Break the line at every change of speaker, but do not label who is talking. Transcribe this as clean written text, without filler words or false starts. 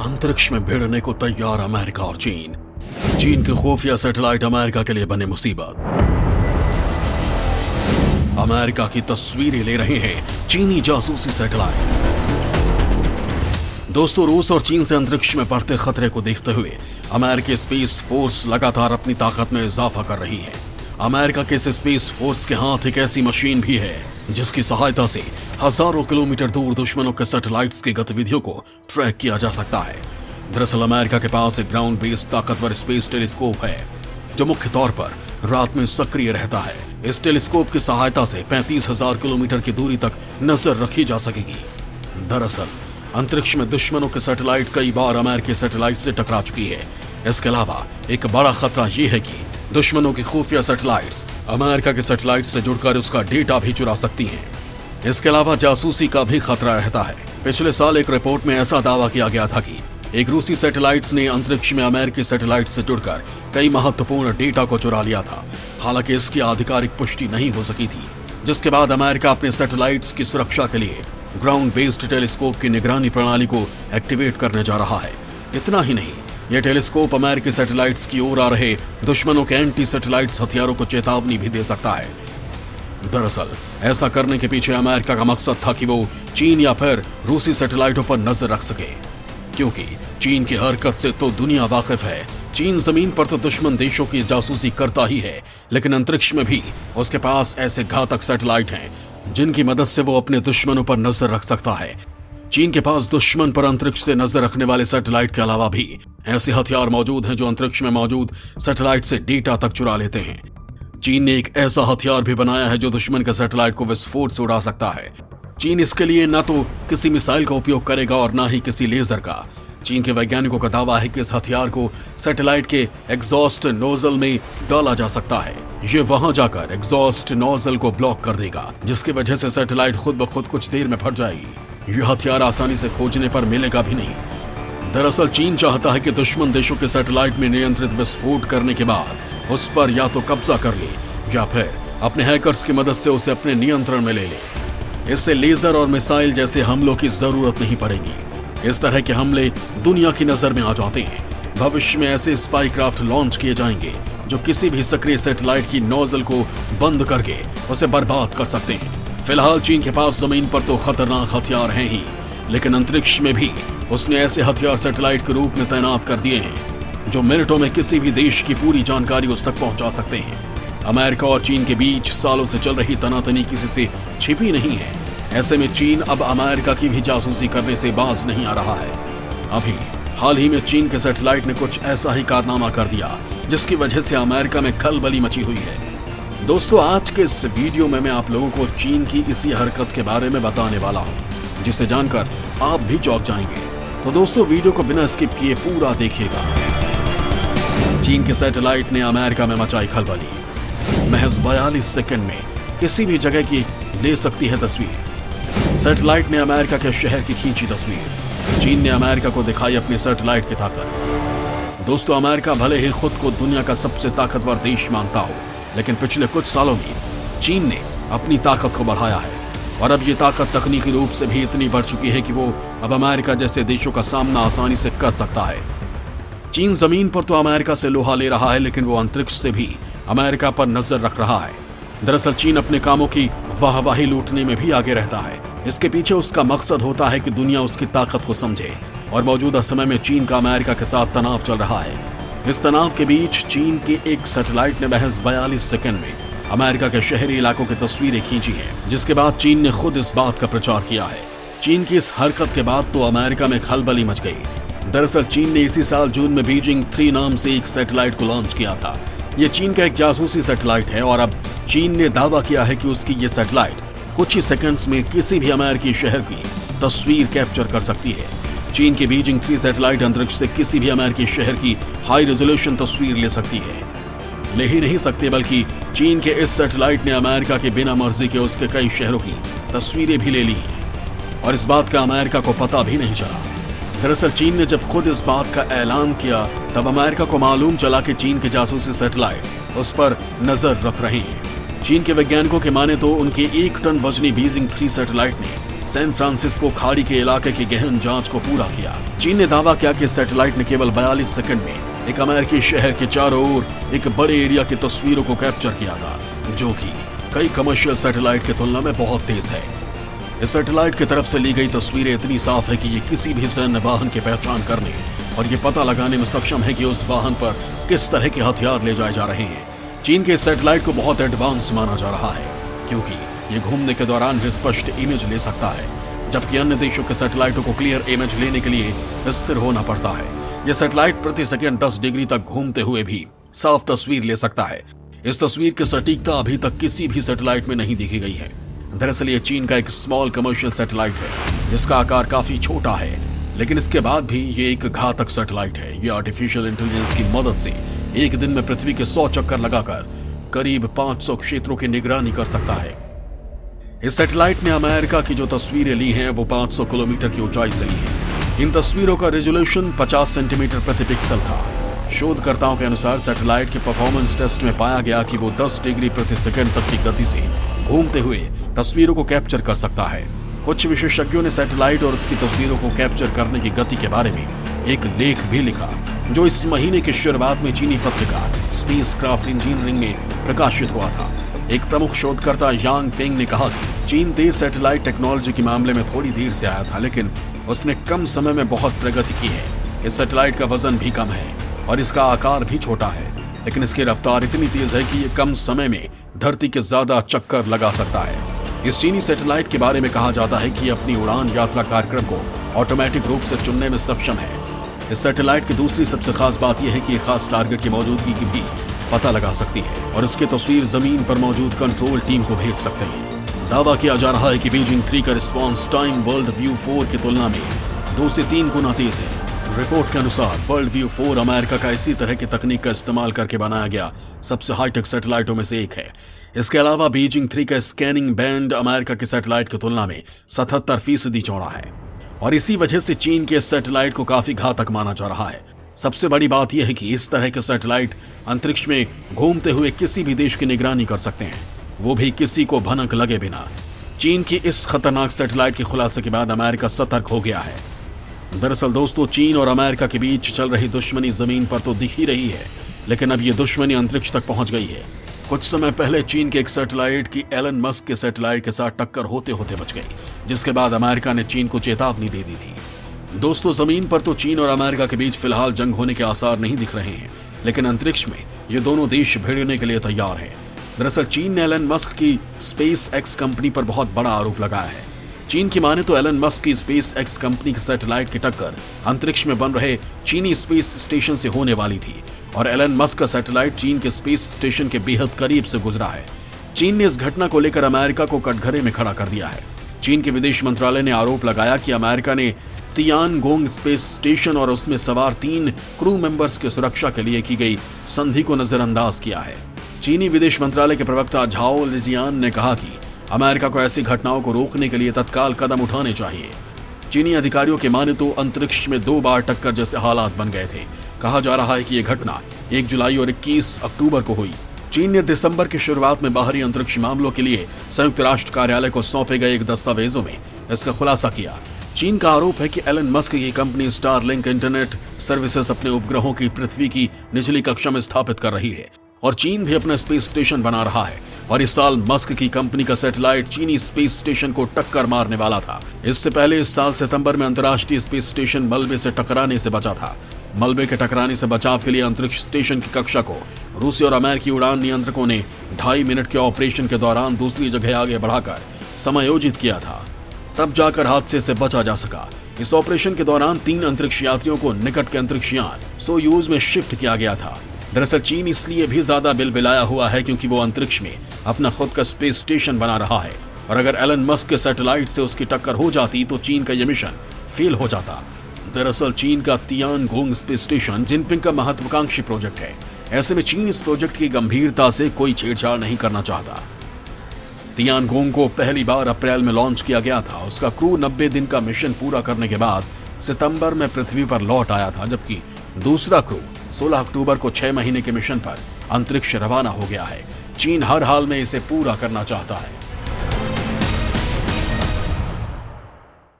अंतरिक्ष में भिड़ने को तैयार अमेरिका और चीन। चीन के खुफिया सैटेलाइट अमेरिका के लिए बने मुसीबत। अमेरिका की तस्वीरें ले रहे हैं चीनी जासूसी सैटेलाइट। दोस्तों, रूस और चीन से अंतरिक्ष में बढ़ते खतरे को देखते हुए अमेरिकी स्पेस फोर्स लगातार अपनी ताकत में इजाफा कर रही है। अमेरिका के इस स्पेस फोर्स के हाथ एक ऐसी मशीन भी है जिसकी सहायता से हजारों किलोमीटर दूर दुश्मनों के सैटेलाइट्स की गतिविधियों को ट्रैक किया जा सकता है। दरअसल अमेरिका के पास एक ग्राउंड बेस्ड ताकतवर स्पेस टेलीस्कोप है जो मुख्य तौर पर रात में सक्रिय रहता है। इस टेलीस्कोप की सहायता से 35,000 किलोमीटर की दूरी तक नजर रखी जा सकेगी। दरअसल अंतरिक्ष में दुश्मनों के सैटेलाइट कई बार अमेरिकी सैटेलाइट से टकरा चुकी है। इसके अलावा एक बड़ा खतरा यह है कि दुश्मनों की खुफिया सैटेलाइट्स अमेरिका के सैटेलाइट से जुड़कर उसका डेटा भी चुरा सकती हैं। इसके अलावा जासूसी का भी खतरा रहता है। पिछले साल एक रिपोर्ट में ऐसा दावा किया गया था कि एक रूसी सैटेलाइट्स ने अंतरिक्ष में अमेरिकी सैटेलाइट से जुड़कर कई महत्वपूर्ण डेटा को चुरा लिया था। हालांकि इसकी आधिकारिक पुष्टि नहीं हो सकी थी, जिसके बाद अमेरिका अपने सैटेलाइट्स की सुरक्षा के लिए ग्राउंड बेस्ड टेलीस्कोप की निगरानी प्रणाली को एक्टिवेट करने जा रहा है। इतना ही नहीं, यह टेलीस्कोप अमेरिकी सैटेलाइट्स की ओर आ रहे दुश्मनों के एंटी सैटेलाइट्स हथियारों को चेतावनी भी दे सकता है। दरअसल ऐसा करने के पीछे अमेरिका का मकसद था कि वो चीन या फिर रूसी सैटेलाइटों पर नजर रख सके, क्योंकि चीन की हरकत से तो दुनिया वाकिफ है। चीन जमीन पर तो दुश्मन देशों की जासूसी करता ही है, लेकिन अंतरिक्ष में भी उसके पास ऐसे घातक सैटेलाइट हैं जिनकी मदद से वो अपने दुश्मनों पर नजर रख सकता है। चीन के पास दुश्मन पर अंतरिक्ष से नजर रखने वाले सैटेलाइट के अलावा भी ऐसे हथियार मौजूद हैं जो अंतरिक्ष में मौजूद सैटेलाइट से डेटा तक चुरा लेते हैं। चीन ने एक ऐसा हथियार भी बनाया है जो दुश्मन के सैटेलाइट को विस्फोट से उड़ा सकता है। चीन इसके लिए न तो किसी मिसाइल का उपयोग करेगा और न ही किसी लेजर का। चीन के वैज्ञानिकों का दावा है कि इस हथियार को सैटेलाइट के एग्जॉस्ट नोजल में डाला जा सकता है। ये वहां जाकर एग्जॉस्ट नोजल को ब्लॉक कर देगा, जिसकी वजह से सैटेलाइट खुद ब खुद कुछ देर में फट जाएगी। यह हथियार आसानी से खोजने पर मिलेगा भी नहीं। दरअसल चीन चाहता है कि दुश्मन देशों के सैटेलाइट में नियंत्रित विस्फोट करने के बाद उस पर या तो कब्जा कर ले या फिर अपने हैकर्स की मदद से उसे अपने नियंत्रण में ले ले। इससे लेजर और मिसाइल जैसे हमलों की जरूरत नहीं पड़ेगी। इस तरह के हमले दुनिया की नजर में आ जाते हैं। भविष्य में ऐसे स्पाई क्राफ्ट लॉन्च किए जाएंगे जो किसी भी सक्रिय सैटेलाइट की नोजल को बंद करके उसे बर्बाद कर सकते हैं। फिलहाल चीन के पास जमीन पर तो खतरनाक हथियार हैं ही, लेकिन अंतरिक्ष में भी उसने ऐसे हथियार सैटेलाइट के रूप में तैनात कर दिए हैं जो मिनटों में किसी भी देश की पूरी जानकारी उस तक पहुंचा सकते हैं। अमेरिका और चीन के बीच सालों से चल रही तनातनी किसी से छिपी नहीं है। ऐसे में चीन अब अमेरिका की भी जासूसी करने से बाज नहीं आ रहा है। अभी हाल ही में चीन के सैटेलाइट ने कुछ ऐसा ही कारनामा कर दिया जिसकी वजह से अमेरिका में खलबली मची हुई है। दोस्तों, आज के इस वीडियो में मैं आप लोगों को चीन की इसी हरकत के बारे में बताने वाला हूं, जिसे जानकर आप भी चौंक जाएंगे। तो दोस्तों, वीडियो को बिना स्किप किए पूरा देखिएगा। चीन के सैटेलाइट ने अमेरिका में मचाई खलबली। महज 42 सेकंड में किसी भी जगह की ले सकती है तस्वीर। सैटेलाइट ने अमेरिका के शहर की खींची तस्वीर। चीन ने अमेरिका को दिखाई अपनी सैटेलाइट की ताकत। दोस्तों, अमेरिका भले ही खुद को दुनिया का सबसे ताकतवर देश मानता हो, लेकिन पिछले कुछ सालों में चीन ने अपनी ताकत को बढ़ाया है और अब ये ताकत तकनीकी रूप से भी इतनी बढ़ चुकी है कि वो अब अमेरिका जैसे देशों का सामना आसानी से कर सकता है। चीन जमीन पर तो अमेरिका से लोहा ले रहा है, लेकिन वो अंतरिक्ष से भी अमेरिका पर नजर रख रहा है। दरअसल चीन अपने कामों की वाहवाही लूटने में भी आगे रहता है। इसके पीछे उसका मकसद होता है कि दुनिया उसकी ताकत को समझे, और मौजूदा समय में चीन का अमेरिका के साथ तनाव चल रहा है। इस तनाव के बीच चीन के एक सैटेलाइट ने महज 42 सेकंड में अमेरिका के शहरी इलाकों की तस्वीरें खींची हैं, जिसके बाद चीन ने खुद इस बात का प्रचार किया है। चीन की इस हरकत के बाद तो अमेरिका में खलबली मच गई। दरअसल चीन ने इसी साल जून में बीजिंग 3 नाम से एक सैटेलाइट को लॉन्च किया था। ये चीन का एक जासूसी सैटेलाइट है और अब चीन ने दावा किया है कि उसकी ये सैटेलाइट कुछ ही सेकंड्स में किसी भी अमेरिकी शहर की तस्वीर कैप्चर कर सकती है। चीन की बीजिंग 3 सैटेलाइट अंतरिक्ष से किसी भी अमेरिकी शहर की हाई रेजोल्यूशन तस्वीर ले सकती है। ले ही नहीं सकते, बल्कि चीन के इस सैटेलाइट ने अमेरिका के बिना मर्जी के उसके कई शहरों की तस्वीरें भी ले ली हैं और इस बात का अमेरिका को पता भी नहीं चला। दरअसल चीन ने जब खुद इस बात का ऐलान किया, तब अमेरिका को मालूम चला कि चीन के जासूसी सैटेलाइट उस पर नजर रख रहे हैं। चीन के वैज्ञानिकों के माने तो उनके 1 टन वजनी बीजिंग 3 सैटेलाइट ने सैन फ्रांसिस्को खाड़ी के इलाके की गहन जांच को पूरा किया। चीन ने दावा किया कि सैटेलाइट ने केवल 42 सेकंड में एक अमेरिकी शहर के चारों ओर एक बड़े एरिया की तस्वीरों को कैप्चर किया था, जो कि कई कमर्शियल सैटेलाइट की तुलना में बहुत तेज है। इस सैटेलाइट की तरफ से ली गई तस्वीरें इतनी साफ है कि ये किसी भी सैन्य वाहन की पहचान करने और ये पता लगाने में सक्षम है कि उस वाहन पर किस तरह के हथियार ले जाए जा रहे हैं। चीन के इस सैटेलाइट को बहुत एडवांस माना जा रहा है, क्योंकि ये घूमने के दौरान भी स्पष्ट इमेज ले सकता है, जबकि अन्य देशों के सैटेलाइटों को क्लियर इमेज लेने के लिए स्थिर होना पड़ता है। यह सैटेलाइट प्रति सेकंड 10 डिग्री तक घूमते हुए भी साफ तस्वीर ले सकता है। इस तस्वीर की सटीकता अभी तक किसी भी सैटेलाइट में नहीं देखी गई है। दरअसल ये चीन का एक स्मॉल कमर्शियल सैटेलाइट है, जिसका आकार काफी छोटा है, लेकिन इसके बाद भी ये एक घातक सैटेलाइट है। ये आर्टिफिशियल इंटेलिजेंस की मदद से एक दिन में पृथ्वी के 100 चक्कर लगाकर करीब 500 क्षेत्रों की निगरानी कर सकता है। इस सैटेलाइट ने अमेरिका की जो तस्वीरें ली हैं वो 500 किलोमीटर की ऊंचाई से ली है। इन तस्वीरों का रेजोल्यूशन 50 सेंटीमीटर प्रति पिक्सल था। शोधकर्ताओं के अनुसार सैटेलाइट के परफॉर्मेंस टेस्ट में पाया गया कि वो 10 डिग्री प्रति सेकंड तक की गति से घूमते हुए तस्वीरों को कैप्चर कर सकता है। कुछ विशेषज्ञों ने सैटेलाइट और उसकी तस्वीरों को कैप्चर करने की गति के बारे में एक लेख भी लिखा, जो इस महीने की शुरुआत में चीनी पत्रिका स्पेसक्राफ्ट इंजीनियरिंग में प्रकाशित हुआ था। एक प्रमुख शोधकर्ता यांग फेंग ने कहा कि चीन तेज सैटेलाइट टेक्नोलॉजी के मामले में थोड़ी देर से आया था, लेकिन उसने कम समय में बहुत प्रगति की है। इस सैटेलाइट का वजन भी कम है और इसका आकार भी छोटा है, लेकिन इसकी रफ्तार इतनी तेज है कि ये कम समय में धरती के ज्यादा चक्कर लगा सकता है। इस चीनी सैटेलाइट के बारे में कहा जाता है कि ये अपनी उड़ान यात्रा कार्यक्रम को ऑटोमेटिक रूप से चुनने में सक्षम है। इस सैटेलाइट की दूसरी सबसे खास बात यह है कि खास टारगेट की मौजूदगी की भी पता लगा सकती है और इसकी तस्वीर जमीन पर मौजूद कंट्रोल टीम को भेज सकते हैं। दावा किया जा रहा है कि बीजिंग 3 का रिस्पॉन्स टाइम वर्ल्ड व्यू 4 की तुलना में 2 से 3 गुना तेज है। रिपोर्ट के अनुसार वर्ल्ड व्यू 4 अमेरिका का इसी तरह की तकनीक का इस्तेमाल करके बनाया गया सबसे हाईटेक सैटेलाइटों में से एक है। इसके अलावा बीजिंग 3 का स्कैनिंग बैंड अमेरिका के सैटेलाइट की तुलना में 77% चौड़ा है और इसी वजह से चीन के सैटेलाइट को काफी घातक माना जा रहा है। सबसे बड़ी बात यह है कि इस तरह के सैटेलाइट अंतरिक्ष में घूमते हुए किसी भी देश की निगरानी कर सकते हैं, वो भी किसी को भनक लगे बिना। चीन की इस खतरनाक सैटेलाइट के खुलासे के बाद अमेरिका सतर्क हो गया है। दरअसल दोस्तों, चीन और अमेरिका के बीच चल रही दुश्मनी जमीन पर तो दिख ही रही है, लेकिन अब ये दुश्मनी अंतरिक्ष तक पहुंच गई है। कुछ समय पहले चीन के एक सैटेलाइट की एलन मस्क के सैटेलाइट के साथ टक्कर होते होते बच गई, जिसके बाद अमेरिका ने चीन को चेतावनी दे दी थी। दोस्तों, जमीन पर तो चीन और अमेरिका के बीच फिलहाल जंग होने के आसार नहीं दिख रहे हैं, लेकिन अंतरिक्ष में ये दोनों देश भिड़ने के लिए तैयार हैं। दरअसल चीन ने एलन मस्क की स्पेस एक्स कंपनी पर बहुत बड़ा आरोप लगाया है। चीन की माने तो एलन मस्क की स्पेस एक्स कंपनी की सैटेलाइट की टक्कर अंतरिक्ष में बन रहे चीनी स्पेस स्टेशन से होने वाली थी और एलन मस्क का सैटेलाइट चीन के स्पेस स्टेशन के बेहद करीब से गुजरा है। चीन ने इस घटना को लेकर अमेरिका को कटघरे में खड़ा कर दिया है। चीन के विदेश मंत्रालय ने आरोप लगाया कि अमेरिका ने तियानगोंग स्पेस स्टेशन और उसमें सवार 3 क्रू मेंबर्स की सुरक्षा के लिए की गई संधि को नजरअंदाज किया है। चीनी विदेश मंत्रालय के प्रवक्ता झाओ लिजियान ने कहा कि अमेरिका को ऐसी घटनाओं को रोकने के लिए तत्काल कदम उठाने चाहिए। चीनी अधिकारियों के माने तो अंतरिक्ष में 2 बार टक्कर जैसे हालात बन गए थे। कहा जा रहा है कि यह घटना 1 जुलाई और 21 अक्टूबर को हुई। चीन ने दिसंबर की शुरुआत में बाहरी अंतरिक्ष मामलों के लिए संयुक्त राष्ट्र कार्यालय को सौंपे गए एक दस्तावेजों में इसका खुलासा किया। चीन का आरोप है कि एलन मस्क की कंपनी स्टारलिंक इंटरनेट सर्विसेज अपने उपग्रहों की पृथ्वी की निचली कक्षा में स्थापित कर रही है और चीन भी अपना स्पेस स्टेशन बना रहा है और इस साल मस्क की कंपनी का सैटेलाइट चीनी स्पेस स्टेशन को टक्कर मारने वाला था। इससे पहले इस साल सितंबर में अंतर्राष्ट्रीय स्पेस स्टेशन मलबे से टकराने से बचा था। मलबे के टकराने से बचाव के लिए अंतरिक्ष स्टेशन की कक्षा को रूसी और अमेरिकी उड़ान नियंत्रकों ने 2.5 मिनट के ऑपरेशन के दौरान दूसरी जगह आगे बढ़ाकर समायोजित किया था, तब जाकर हादसे से बचा जा सका। इस ऑपरेशन के दौरान 3 अंतरिक्ष यात्रियों को निकट के अंतरिक्ष यान सोयूज में शिफ्ट किया गया था। दरअसल चीन इसलिए भी ज्यादा बिलबिलाया हुआ है क्योंकि वो अंतरिक्ष में अपना खुद का स्पेस स्टेशन बना रहा है और अगर एलन मस्क के सैटेलाइट से उसकी टक्कर हो जाती तो चीन का यह मिशन फेल हो जाता। दरअसल चीन का तियानगोंग स्पेस स्टेशन जिनपिंग का महत्वाकांक्षी प्रोजेक्ट है। ऐसे में चीन इस प्रोजेक्ट की गंभीरता से कोई छेड़छाड़ नहीं करना चाहता। तियानगोंग को पहली बार अप्रैल में लॉन्च किया गया था। उसका क्रू 90 दिन का मिशन पूरा करने के बाद सितंबर में पृथ्वी पर लौट आया था, जबकि दूसरा क्रू 16 अक्टूबर को 6 महीने के मिशन पर अंतरिक्ष रवाना हो गया है। चीन हर हाल में इसे पूरा करना चाहता है।